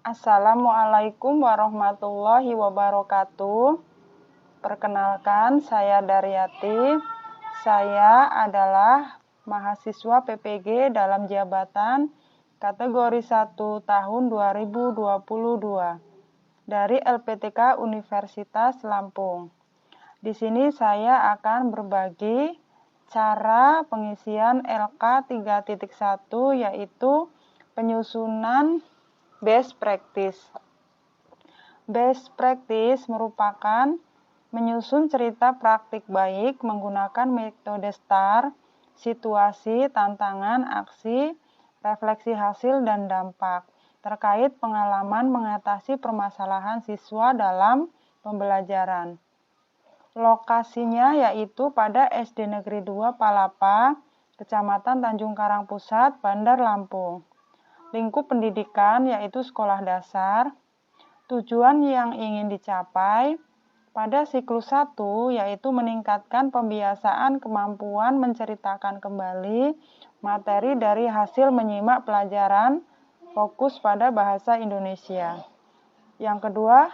Assalamualaikum warahmatullahi wabarakatuh. Perkenalkan, saya Daryati. Saya adalah mahasiswa PPG dalam jabatan kategori 1 tahun 2022 dari LPTK Universitas Lampung. Di sini saya akan berbagi cara pengisian LK 3.1 yaitu penyusunan best practice. Best practice merupakan menyusun cerita praktik baik menggunakan metode STAR, situasi, tantangan, aksi, refleksi hasil, dan dampak terkait pengalaman mengatasi permasalahan siswa dalam pembelajaran. Lokasinya yaitu pada SD Negeri 2 Palapa, Kecamatan Tanjung Karang Pusat, Bandar Lampung. Lingkup pendidikan yaitu sekolah dasar. Tujuan yang ingin dicapai pada siklus 1 yaitu meningkatkan pembiasaan kemampuan menceritakan kembali materi dari hasil menyimak pelajaran fokus pada bahasa Indonesia. Yang kedua,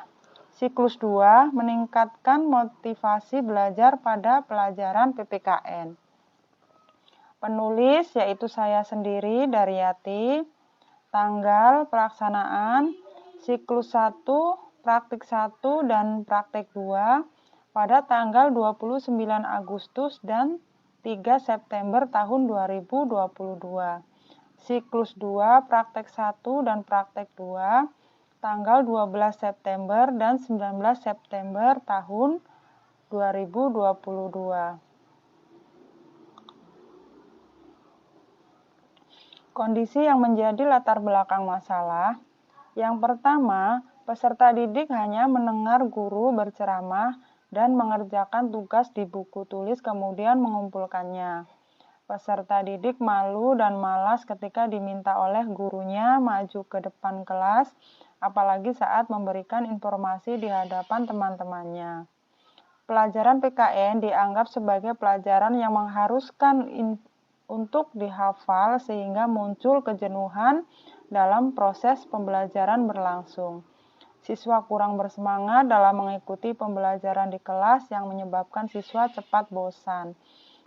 siklus 2 meningkatkan motivasi belajar pada pelajaran PPKN. Penulis yaitu saya sendiri, Daryati. Tanggal pelaksanaan siklus 1, praktik 1, dan praktik 2 pada tanggal 29 Agustus dan 3 September tahun 2022. Siklus 2, praktik 1 dan praktik 2 tanggal 12 September dan 19 September tahun 2022. Kondisi yang menjadi latar belakang masalah. Yang pertama, peserta didik hanya mendengar guru berceramah dan mengerjakan tugas di buku tulis kemudian mengumpulkannya. Peserta didik malu dan malas ketika diminta oleh gurunya maju ke depan kelas, apalagi saat memberikan informasi di hadapan teman-temannya. Pelajaran PKN dianggap sebagai pelajaran yang mengharuskan untuk dihafal sehingga muncul kejenuhan dalam proses pembelajaran berlangsung. Siswa kurang bersemangat dalam mengikuti pembelajaran di kelas yang menyebabkan siswa cepat bosan.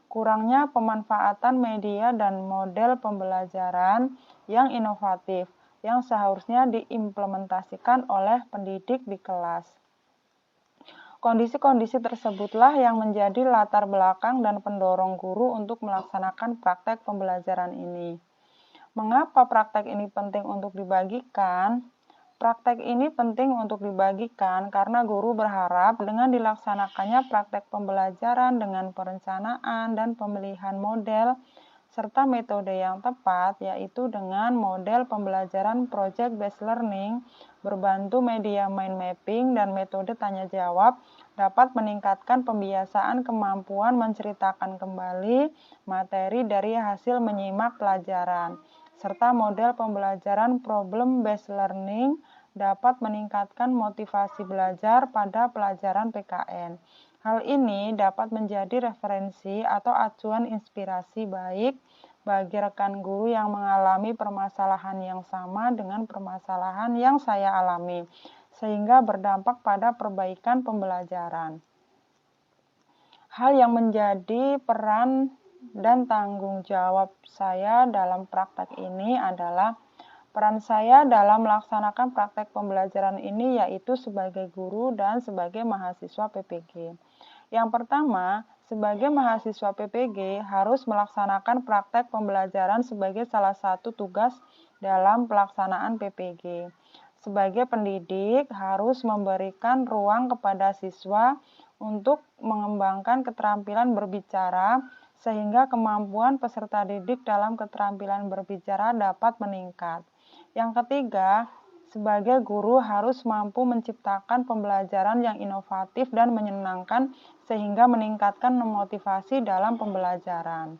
Kurangnya pemanfaatan media dan model pembelajaran yang inovatif yang seharusnya diimplementasikan oleh pendidik di kelas. Kondisi-kondisi tersebutlah yang menjadi latar belakang dan pendorong guru untuk melaksanakan praktek pembelajaran ini. Mengapa praktek ini penting untuk dibagikan? Praktek ini penting untuk dibagikan karena guru berharap dengan dilaksanakannya praktek pembelajaran dengan perencanaan dan pemilihan model serta metode yang tepat, yaitu dengan model pembelajaran project based learning, berbantu media mind mapping dan metode tanya jawab, dapat meningkatkan pembiasaan kemampuan menceritakan kembali materi dari hasil menyimak pelajaran, serta model pembelajaran problem based learning dapat meningkatkan motivasi belajar pada pelajaran PKN. Hal ini dapat menjadi referensi atau acuan inspirasi baik bagi rekan guru yang mengalami permasalahan yang sama dengan permasalahan yang saya alami, sehingga berdampak pada perbaikan pembelajaran. Hal yang menjadi peran dan tanggung jawab saya dalam praktek ini adalah peran saya dalam melaksanakan praktek pembelajaran ini yaitu sebagai guru dan sebagai mahasiswa PPG. Yang pertama, sebagai mahasiswa PPG harus melaksanakan praktek pembelajaran sebagai salah satu tugas dalam pelaksanaan PPG. Sebagai pendidik harus memberikan ruang kepada siswa untuk mengembangkan keterampilan berbicara sehingga kemampuan peserta didik dalam keterampilan berbicara dapat meningkat. Yang ketiga, sebagai guru harus mampu menciptakan pembelajaran yang inovatif dan menyenangkan sehingga meningkatkan motivasi dalam pembelajaran.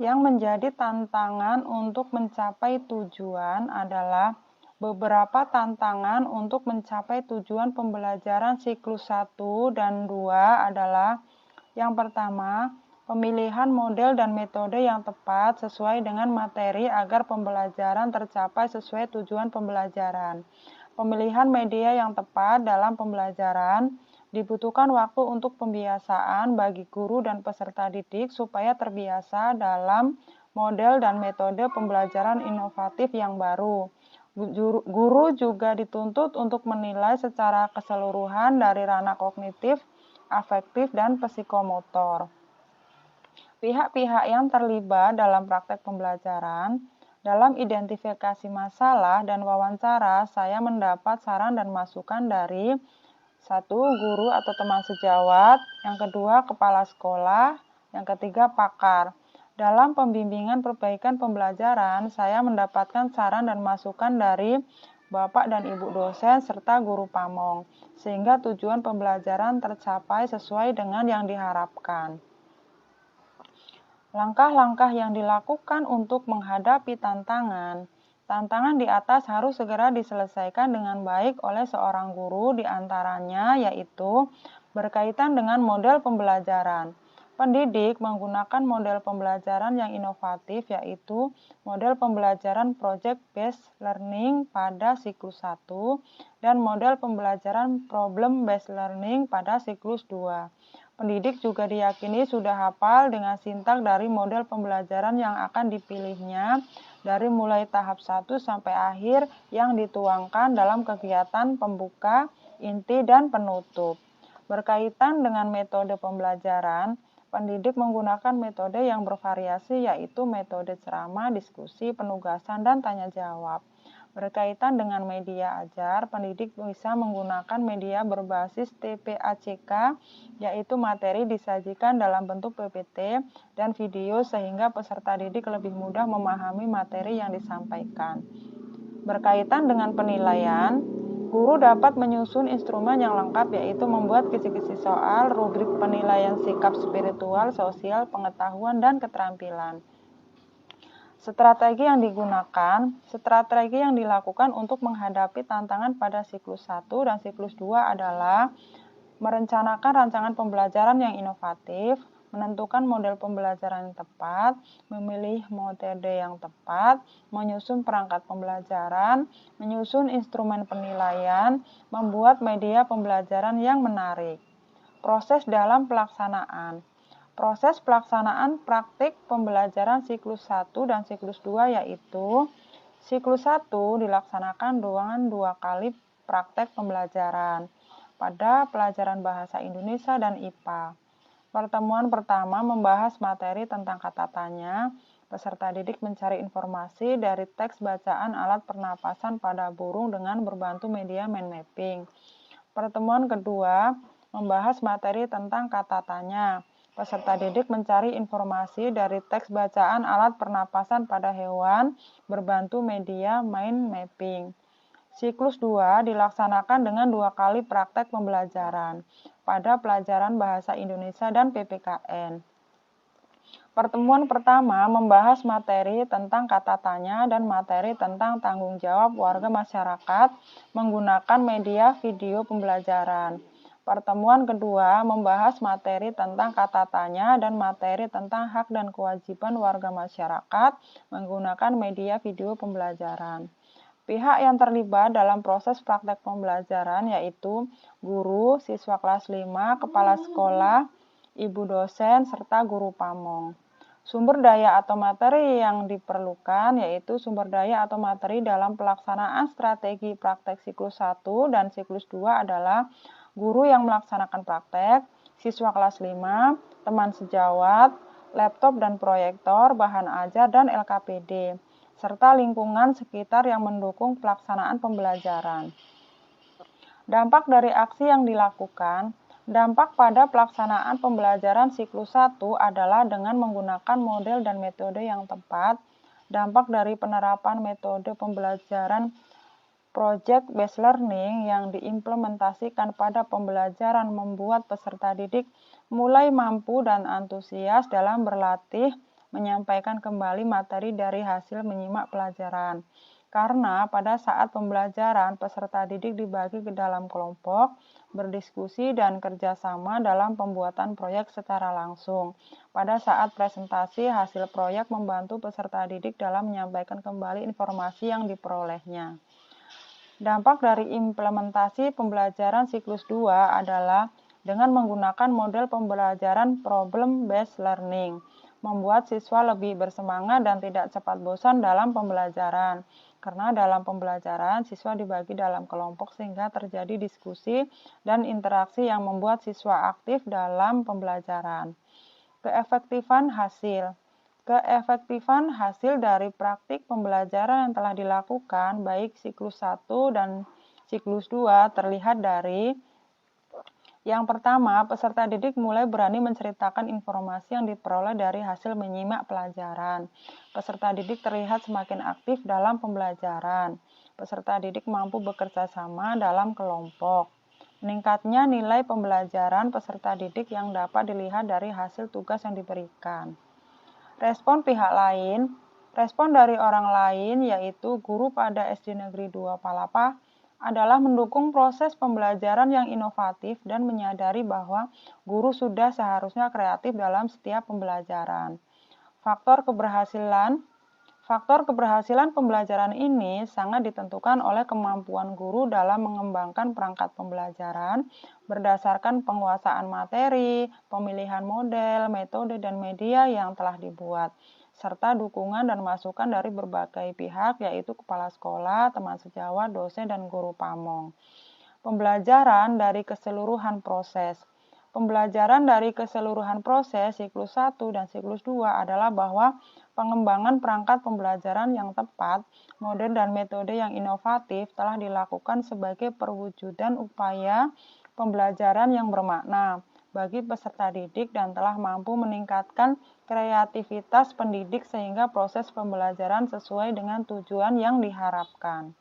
Yang menjadi tantangan untuk mencapai tujuan adalah beberapa tantangan untuk mencapai tujuan pembelajaran siklus 1 dan 2 adalah yang pertama, Pemilihan model dan metode yang tepat sesuai dengan materi agar pembelajaran tercapai sesuai tujuan pembelajaran. Pemilihan media yang tepat dalam pembelajaran dibutuhkan waktu untuk pembiasaan bagi guru dan peserta didik supaya terbiasa dalam model dan metode pembelajaran inovatif yang baru. Guru juga dituntut untuk menilai secara keseluruhan dari ranah kognitif, afektif, dan psikomotor. Pihak-pihak yang terlibat dalam praktek pembelajaran, dalam identifikasi masalah dan wawancara, saya mendapat saran dan masukan dari satu, guru atau teman sejawat, yang kedua, kepala sekolah, yang ketiga, pakar. Dalam pembimbingan perbaikan pembelajaran, saya mendapatkan saran dan masukan dari Bapak dan Ibu dosen serta guru pamong, sehingga tujuan pembelajaran tercapai sesuai dengan yang diharapkan. Langkah-langkah yang dilakukan untuk menghadapi tantangan. Tantangan di atas harus segera diselesaikan dengan baik oleh seorang guru, diantaranya yaitu berkaitan dengan model pembelajaran. Pendidik menggunakan model pembelajaran yang inovatif, yaitu model pembelajaran project-based learning pada siklus 1 dan model pembelajaran problem-based learning pada siklus 2. Pendidik juga diyakini sudah hafal dengan sintak dari model pembelajaran yang akan dipilihnya dari mulai tahap 1 sampai akhir yang dituangkan dalam kegiatan pembuka, inti, dan penutup. Berkaitan dengan metode pembelajaran, pendidik menggunakan metode yang bervariasi yaitu metode ceramah, diskusi, penugasan, dan tanya jawab. Berkaitan dengan media ajar, pendidik bisa menggunakan media berbasis TPACK, yaitu materi disajikan dalam bentuk PPT dan video sehingga peserta didik lebih mudah memahami materi yang disampaikan. Berkaitan dengan penilaian, guru dapat menyusun instrumen yang lengkap yaitu membuat kisi-kisi soal, rubrik penilaian sikap spiritual, sosial, pengetahuan, dan keterampilan. Strategi yang dilakukan untuk menghadapi tantangan pada siklus 1 dan siklus 2 adalah merencanakan rancangan pembelajaran yang inovatif, menentukan model pembelajaran yang tepat, memilih metode yang tepat, menyusun perangkat pembelajaran, menyusun instrumen penilaian, membuat media pembelajaran yang menarik. Proses dalam pelaksanaan. Proses pelaksanaan praktik pembelajaran siklus 1 dan siklus 2 yaitu siklus 1 dilaksanakan dengan 2 kali praktek pembelajaran pada pelajaran bahasa Indonesia dan IPA. Pertemuan pertama membahas materi tentang kata tanya. Peserta didik mencari informasi dari teks bacaan alat pernapasan pada burung dengan berbantu media mind mapping. Pertemuan kedua membahas materi tentang kata tanya. Peserta didik mencari informasi dari teks bacaan alat pernapasan pada hewan berbantu media mind mapping. Siklus 2 dilaksanakan dengan 2 kali praktek pembelajaran pada pelajaran bahasa Indonesia dan PPKN. Pertemuan pertama membahas materi tentang kata tanya dan materi tentang tanggung jawab warga masyarakat menggunakan media video pembelajaran. Pertemuan kedua membahas materi tentang kata tanya dan materi tentang hak dan kewajiban warga masyarakat menggunakan media video pembelajaran. Pihak yang terlibat dalam proses praktek pembelajaran yaitu guru, siswa kelas 5, kepala sekolah, ibu dosen, serta guru pamong. Sumber daya atau materi yang diperlukan yaitu sumber daya atau materi dalam pelaksanaan strategi praktek siklus 1 dan siklus 2 adalah guru yang melaksanakan praktek, siswa kelas 5, teman sejawat, laptop dan proyektor, bahan ajar, dan LKPD, serta lingkungan sekitar yang mendukung pelaksanaan pembelajaran. Dampak dari aksi yang dilakukan. Dampak pada pelaksanaan pembelajaran siklus 1 adalah dengan menggunakan model dan metode yang tepat. Dampak dari penerapan metode pembelajaran project-based learning yang diimplementasikan pada pembelajaran membuat peserta didik mulai mampu dan antusias dalam berlatih menyampaikan kembali materi dari hasil menyimak pelajaran. Karena pada saat pembelajaran peserta didik dibagi ke dalam kelompok, berdiskusi, dan kerjasama dalam pembuatan proyek secara langsung. Pada saat presentasi, hasil proyek membantu peserta didik dalam menyampaikan kembali informasi yang diperolehnya. Dampak dari implementasi pembelajaran siklus 2 adalah dengan menggunakan model pembelajaran problem-based learning, membuat siswa lebih bersemangat dan tidak cepat bosan dalam pembelajaran. Karena dalam pembelajaran, siswa dibagi dalam kelompok sehingga terjadi diskusi dan interaksi yang membuat siswa aktif dalam pembelajaran. Keefektifan hasil. Keefektifan hasil dari praktik pembelajaran yang telah dilakukan, baik siklus 1 dan siklus 2, terlihat dari yang pertama, peserta didik mulai berani menceritakan informasi yang diperoleh dari hasil menyimak pelajaran. Peserta didik terlihat semakin aktif dalam pembelajaran. Peserta didik mampu bekerja sama dalam kelompok. Meningkatnya nilai pembelajaran peserta didik yang dapat dilihat dari hasil tugas yang diberikan. Respon pihak lain, respon dari orang lain yaitu guru pada SD Negeri 2 Palapa adalah mendukung proses pembelajaran yang inovatif dan menyadari bahwa guru sudah seharusnya kreatif dalam setiap pembelajaran. Faktor keberhasilan pembelajaran ini sangat ditentukan oleh kemampuan guru dalam mengembangkan perangkat pembelajaran berdasarkan penguasaan materi, pemilihan model, metode, dan media yang telah dibuat, serta dukungan dan masukan dari berbagai pihak yaitu kepala sekolah, teman sejawat, dosen, dan guru pamong. Pembelajaran dari keseluruhan proses. Pembelajaran dari keseluruhan proses siklus 1 dan siklus 2 adalah bahwa pengembangan perangkat pembelajaran yang tepat, model dan metode yang inovatif telah dilakukan sebagai perwujudan upaya pembelajaran yang bermakna bagi peserta didik dan telah mampu meningkatkan kreativitas pendidik sehingga proses pembelajaran sesuai dengan tujuan yang diharapkan.